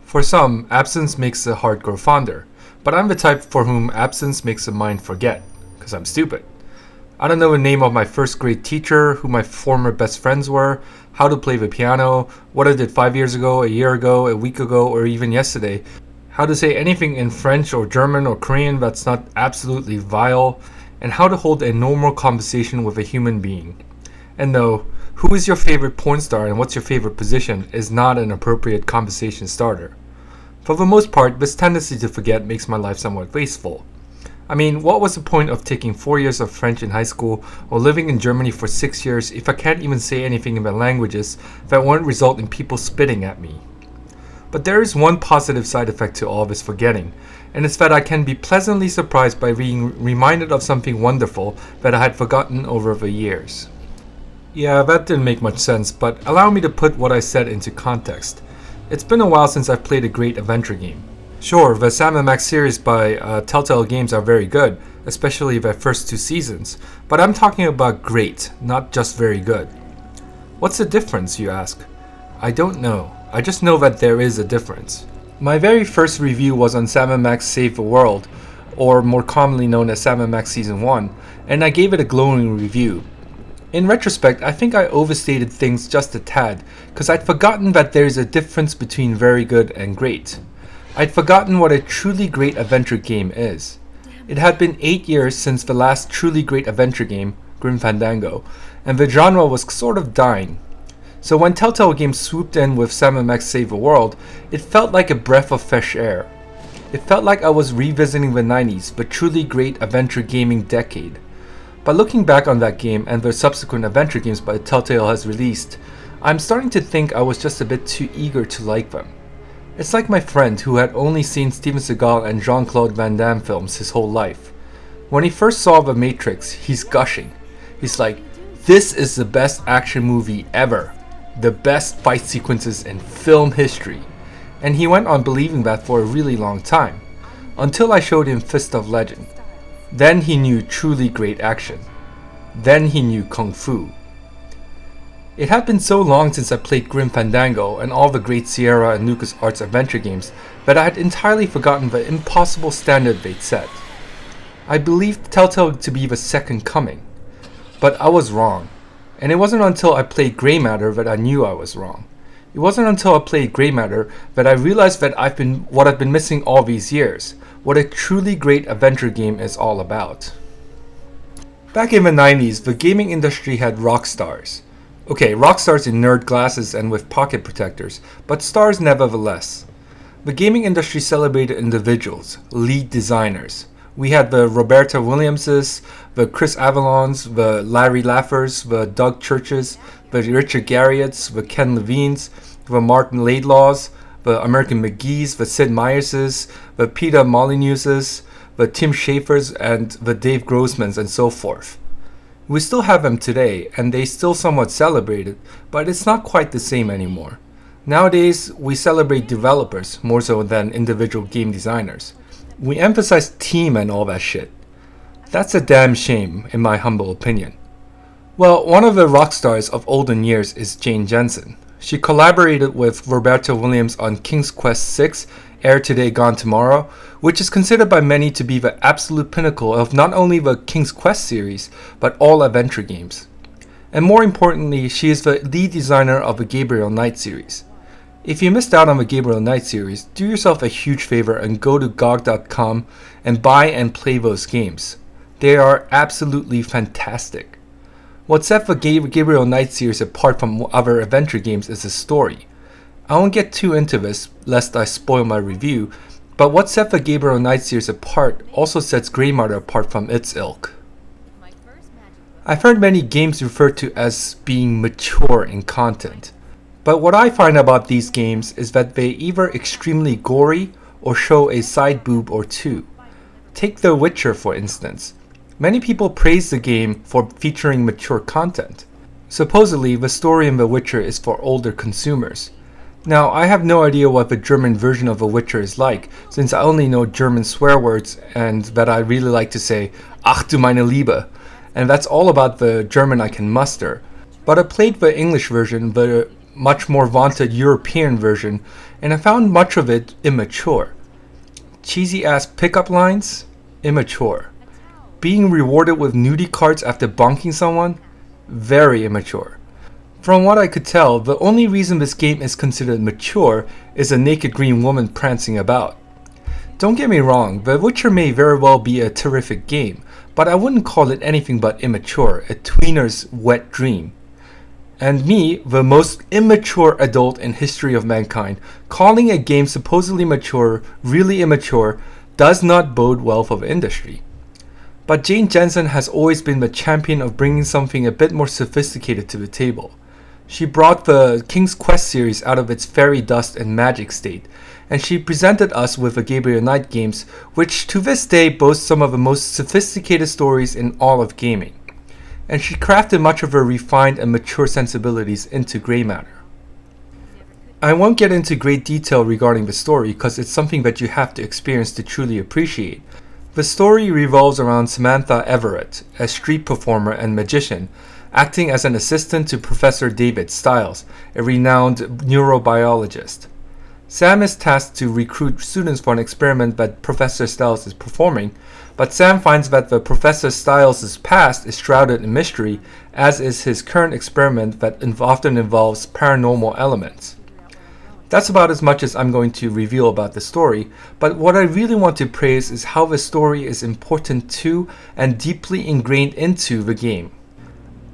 For some, absence makes the heart grow fonder, but I'm the type for whom absence makes the mind forget, because I'm stupid. I don't know the name of my first grade teacher, who my former best friends were, how to play the piano, what I did 5 years ago, a year ago, a week ago, or even yesterday, how to say anything in French or German or Korean that's not absolutely vile, and how to hold a normal conversation with a human being. And no, who is your favorite porn star and what's your favorite position is not an appropriate conversation starter. For the most part, this tendency to forget makes my life somewhat wasteful. I mean, what was the point of taking 4 years of French in high school or living in Germany for 6 years if I can't even say anything in the languages that won't result in people spitting at me? But there is one positive side effect to all this forgetting, and it's that I can be pleasantly surprised by being reminded of something wonderful that I had forgotten over the years. Yeah, that didn't make much sense, but allow me to put what I said into context. It's been a while since I've played a great adventure game. Sure, the Sam & Max series by Telltale Games are very good, especially the first 2 seasons, but I'm talking about great, not just very good. What's the difference, you ask? I don't know. I just know that there is a difference. My very first review was on Sam & Max Save the World, or more commonly known as Sam & Max Season 1, and I gave it a glowing review. In retrospect, I think I overstated things just a tad, because I'd forgotten that there is a difference between very good and great. I'd forgotten what a truly great adventure game is. It had been 8 years since the last truly great adventure game, Grim Fandango, and the genre was sort of dying. So when Telltale Games swooped in with Sam & Max Save the World, it felt like a breath of fresh air. It felt like I was revisiting the 90s, the truly great adventure gaming decade. By looking back on that game and the subsequent adventure games by Telltale has released, I'm starting to think I was just a bit too eager to like them. It's like my friend who had only seen Steven Seagal and Jean-Claude Van Damme films his whole life. When he first saw The Matrix, he's gushing. He's like, "This is the best action movie ever. The best fight sequences in film history." And he went on believing that for a really long time, until I showed him Fist of Legend. Then he knew truly great action. Then he knew Kung Fu. It had been so long since I played Grim Fandango and all the great Sierra and LucasArts adventure games that I had entirely forgotten the impossible standard they'd set. I believed Telltale to be the second coming. But I was wrong. And it wasn't until I played Grey Matter that I knew I was wrong. It wasn't until I played Grey Matter that I realized that I've been missing all these years, what a truly great adventure game is all about. Back in the 90s, the gaming industry had rock stars. Okay, rock stars in nerd glasses and with pocket protectors, but stars nevertheless. The gaming industry celebrated individuals, lead designers. We had the Roberta Williamses, the Chris Avalons, the Larry Laffers, the Doug Churches, the Richard Garriots, the Ken Levines, the Martin Laidlaws, the American McGee's, the Sid Meierses, the Peter Molyneuxes, the Tim Schafers, and the Dave Grossmans, and so forth. We still have them today, and they still somewhat celebrated, but it's not quite the same anymore. Nowadays, we celebrate developers more so than individual game designers. We emphasize team and all that shit. That's a damn shame, in my humble opinion. Well, one of the rock stars of olden years is Jane Jensen. She collaborated with Roberta Williams on King's Quest VI, Air Today Gone Tomorrow, which is considered by many to be the absolute pinnacle of not only the King's Quest series, but all adventure games. And more importantly, she is the lead designer of the Gabriel Knight series. If you missed out on the Gabriel Knight series, do yourself a huge favor and go to GOG.com and buy and play those games. They are absolutely fantastic. What set the Gabriel Knight series apart from other adventure games is the story. I won't get too into this, lest I spoil my review, but what set the Gabriel Knight series apart also sets Grey Matter apart from its ilk. I've heard many games referred to as being mature in content, but what I find about these games is that they either extremely gory or show a side boob or two. Take The Witcher for instance. Many people praise the game for featuring mature content. Supposedly, the story in The Witcher is for older consumers. Now, I have no idea what the German version of The Witcher is like, since I only know German swear words and that I really like to say, "Ach du meine Liebe," and that's all about the German I can muster. But I played the English version, the much more vaunted European version, and I found much of it immature. Cheesy ass pickup lines? Immature. Being rewarded with nudie cards after bonking someone? Very immature. From what I could tell, the only reason this game is considered mature is a naked green woman prancing about. Don't get me wrong, The Witcher may very well be a terrific game, but I wouldn't call it anything but immature, a tweener's wet dream. And me, the most immature adult in history of mankind, calling a game supposedly mature really immature does not bode well for the industry. But Jensen has always been the champion of bringing something a bit more sophisticated to the table. She brought the King's Quest series out of its fairy dust and magic state, and she presented us with the Gabriel Knight games, which to this day boast some of the most sophisticated stories in all of gaming. And she crafted much of her refined and mature sensibilities into Grey Matter. I won't get into great detail regarding the story because it's something that you have to experience to truly appreciate. The story revolves around Samantha Everett, a street performer and magician, acting as an assistant to Professor David Stiles, a renowned neurobiologist. Sam is tasked to recruit students for an experiment that Professor Stiles is performing, but Sam finds that the Professor Stiles' past is shrouded in mystery, as is his current experiment that often involves paranormal elements. That's about as much as I'm going to reveal about the story, but what I really want to praise is how the story is important to and deeply ingrained into the game.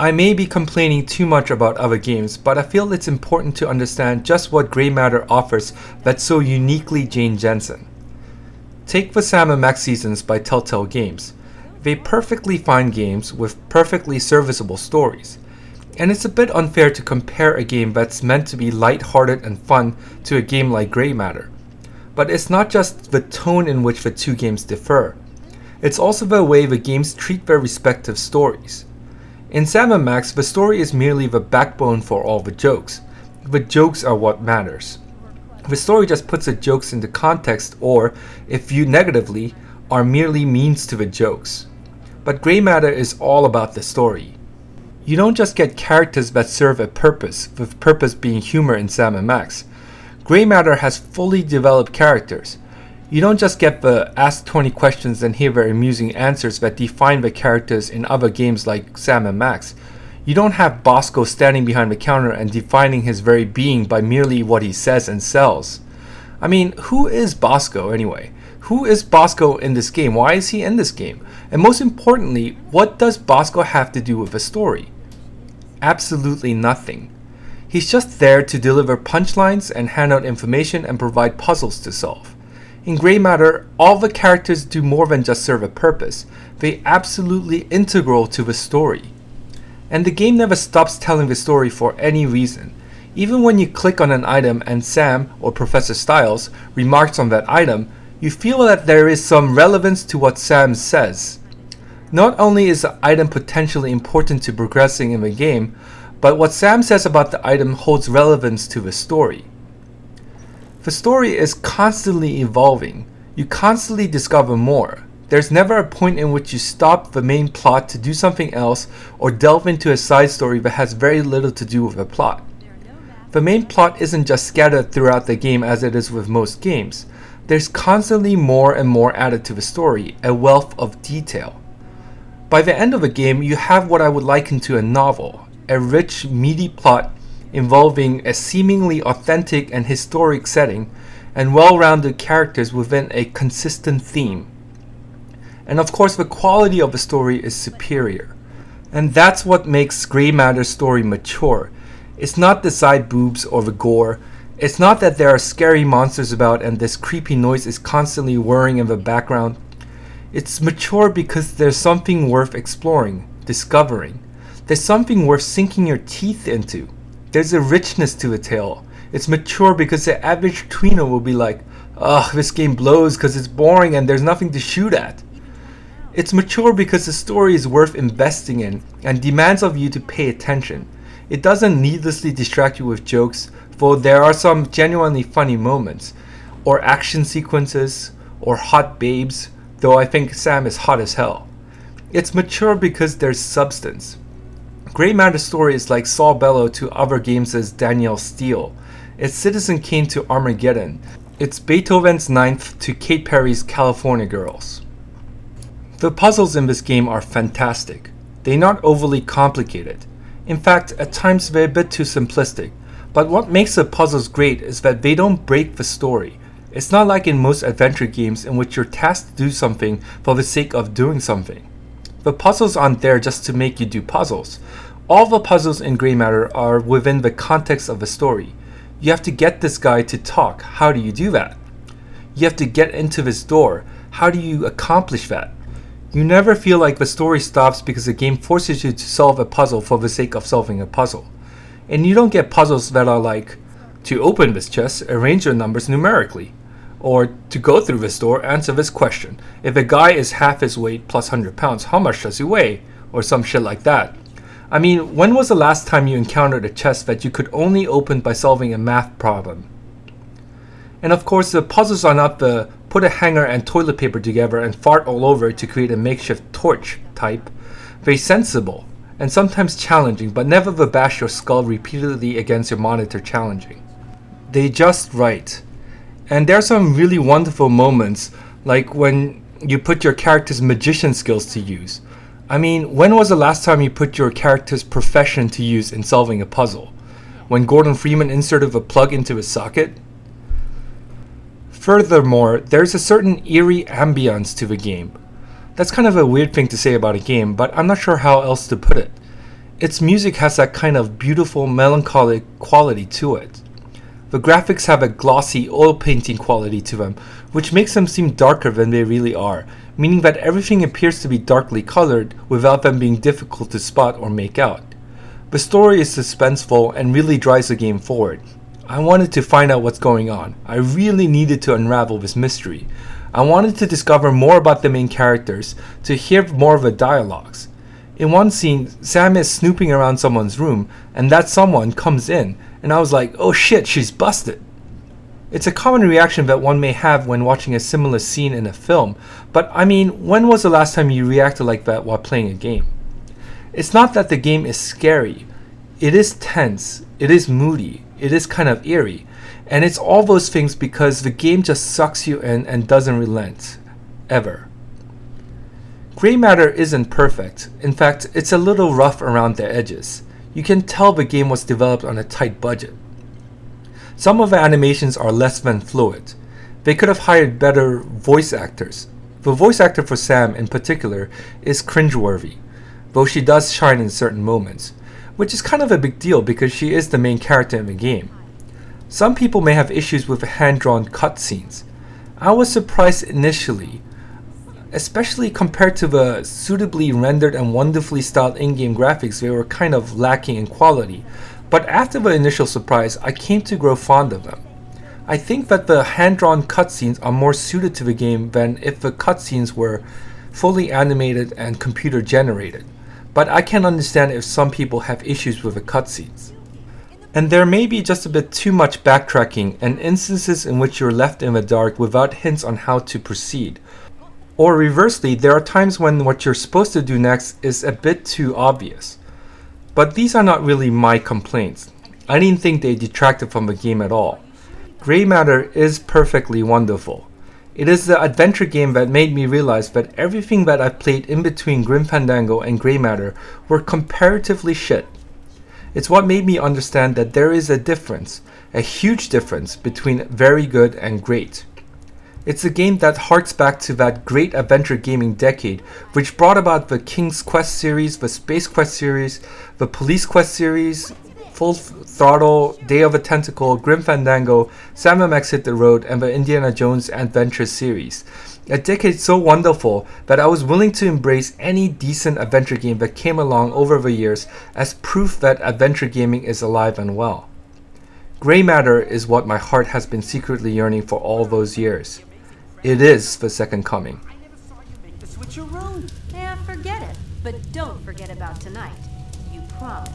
I may be complaining too much about other games, but I feel it's important to understand just what Grey Matter offers that's so uniquely Jensen. Take the Sam & Max seasons by Telltale Games. They're perfectly fine games with perfectly serviceable stories. And it's a bit unfair to compare a game that's meant to be light-hearted and fun to a game like Grey Matter. But it's not just the tone in which the two games differ. It's also the way the games treat their respective stories. In Sam & Max, the story is merely the backbone for all the jokes. The jokes are what matters. The story just puts the jokes into context or, if viewed negatively, are merely means to the jokes. But Grey Matter is all about the story. You don't just get characters that serve a purpose, with purpose being humor in Sam & Max. Grey Matter has fully developed characters. You don't just get the ask 20 questions and hear very amusing answers that define the characters in other games like Sam & Max. You don't have Bosco standing behind the counter and defining his very being by merely what he says and sells. I mean, who is Bosco anyway? Who is Bosco in this game? Why is he in this game? And most importantly, what does Bosco have to do with the story? Absolutely nothing. He's just there to deliver punchlines and hand out information and provide puzzles to solve. In Grey Matter, all the characters do more than just serve a purpose. They're absolutely integral to the story. And the game never stops telling the story for any reason. Even when you click on an item and Sam, or Professor Stiles, remarks on that item, you feel that there is some relevance to what Sam says. Not only is the item potentially important to progressing in the game, but what Sam says about the item holds relevance to the story. The story is constantly evolving. You constantly discover more. There's never a point in which you stop the main plot to do something else or delve into a side story that has very little to do with the plot. The main plot isn't just scattered throughout the game as it is with most games. There's constantly more and more added to the story, a wealth of detail. By the end of the game, you have what I would liken to a novel, a rich, meaty plot involving a seemingly authentic and historic setting and well-rounded characters within a consistent theme. And of course, the quality of the story is superior. And that's what makes Grey Matter's story mature. It's not the side boobs or the gore. It's not that there are scary monsters about and this creepy noise is constantly whirring in the background. It's mature because there's something worth exploring, discovering. There's something worth sinking your teeth into. There's a richness to the tale. It's mature because the average tweener will be like, ugh, this game blows because it's boring and there's nothing to shoot at. It's mature because the story is worth investing in and demands of you to pay attention. It doesn't needlessly distract you with jokes, though there are some genuinely funny moments, or action sequences, or hot babes, though I think Sam is hot as hell. It's mature because there's substance. Grey Matter's story is like Saul Bellow to other games as Danielle Steele. It's Citizen Kane to Armageddon. It's Beethoven's Ninth to Katy Perry's California Girls. The puzzles in this game are fantastic. They're not overly complicated. In fact, at times they're a bit too simplistic. But what makes the puzzles great is that they don't break the story. It's not like in most adventure games in which you're tasked to do something for the sake of doing something. The puzzles aren't there just to make you do puzzles. All the puzzles in Grey Matter are within the context of the story. You have to get this guy to talk. How do you do that? You have to get into this door. How do you accomplish that? You never feel like the story stops because the game forces you to solve a puzzle for the sake of solving a puzzle. And you don't get puzzles that are like, to open this chest, arrange your numbers numerically. Or to go through this door, answer this question. If a guy is half his weight plus 100 pounds, how much does he weigh? Or some shit like that. I mean, when was the last time you encountered a chest that you could only open by solving a math problem? And of course, the puzzles are not the put a hanger and toilet paper together and fart all over it to create a makeshift torch type. Very sensible, and sometimes challenging, but never the bash your skull repeatedly against your monitor challenging. They just right. And there are some really wonderful moments, like when you put your character's magician skills to use. I mean, when was the last time you put your character's profession to use in solving a puzzle? When Gordon Freeman inserted a plug into his socket? Furthermore, there's a certain eerie ambience to the game. That's kind of a weird thing to say about a game, but I'm not sure how else to put it. Its music has that kind of beautiful, melancholic quality to it. The graphics have a glossy, oil painting quality to them, which makes them seem darker than they really are, meaning that everything appears to be darkly colored without them being difficult to spot or make out. The story is suspenseful and really drives the game forward. I wanted to find out what's going on. I really needed to unravel this mystery. I wanted to discover more about the main characters, to hear more of the dialogues. In one scene, Sam is snooping around someone's room, and that someone comes in, and I was like, oh shit, she's busted. It's a common reaction that one may have when watching a similar scene in a film, but I mean, when was the last time you reacted like that while playing a game? It's not that the game is scary. It is tense, it is moody, it is kind of eerie, and it's all those things because the game just sucks you in and doesn't relent. Ever. Grey Matter isn't perfect. In fact, it's a little rough around the edges. You can tell the game was developed on a tight budget. Some of the animations are less than fluid. They could have hired better voice actors. The voice actor for Sam in particular is cringeworthy, though she does shine in certain moments, which is kind of a big deal because she is the main character in the game. Some people may have issues with the hand-drawn cutscenes. I was surprised initially, especially compared to the suitably rendered and wonderfully styled in-game graphics. They were kind of lacking in quality, but after the initial surprise, I came to grow fond of them. I think that the hand-drawn cutscenes are more suited to the game than if the cutscenes were fully animated and computer generated, but I can understand if some people have issues with the cutscenes. And there may be just a bit too much backtracking and instances in which you're left in the dark without hints on how to proceed. Or reversely, there are times when what you're supposed to do next is a bit too obvious. But these are not really my complaints. I didn't think they detracted from the game at all. Grey Matter is perfectly wonderful. It is the adventure game that made me realize that everything that I've played in between Grim Fandango and Grey Matter were comparatively shit. It's what made me understand that there is a difference, a huge difference between very good and great. It's a game that harks back to that great adventure gaming decade, which brought about the King's Quest series, the Space Quest series, the Police Quest series, Full Throttle, Day of the Tentacle, Grim Fandango, Sam & Max Hit the Road, and the Indiana Jones Adventure series. A decade so wonderful that I was willing to embrace any decent adventure game that came along over the years as proof that adventure gaming is alive and well. Grey Matter is what my heart has been secretly yearning for all those years. It is the second coming. I never saw you make the switcheroo. Yeah, forget it. But don't forget about tonight. You promise.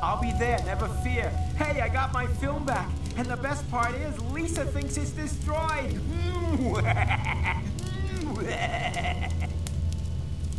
I'll be there, never fear. Hey, I got my film back. And the best part is, Lisa thinks it's destroyed.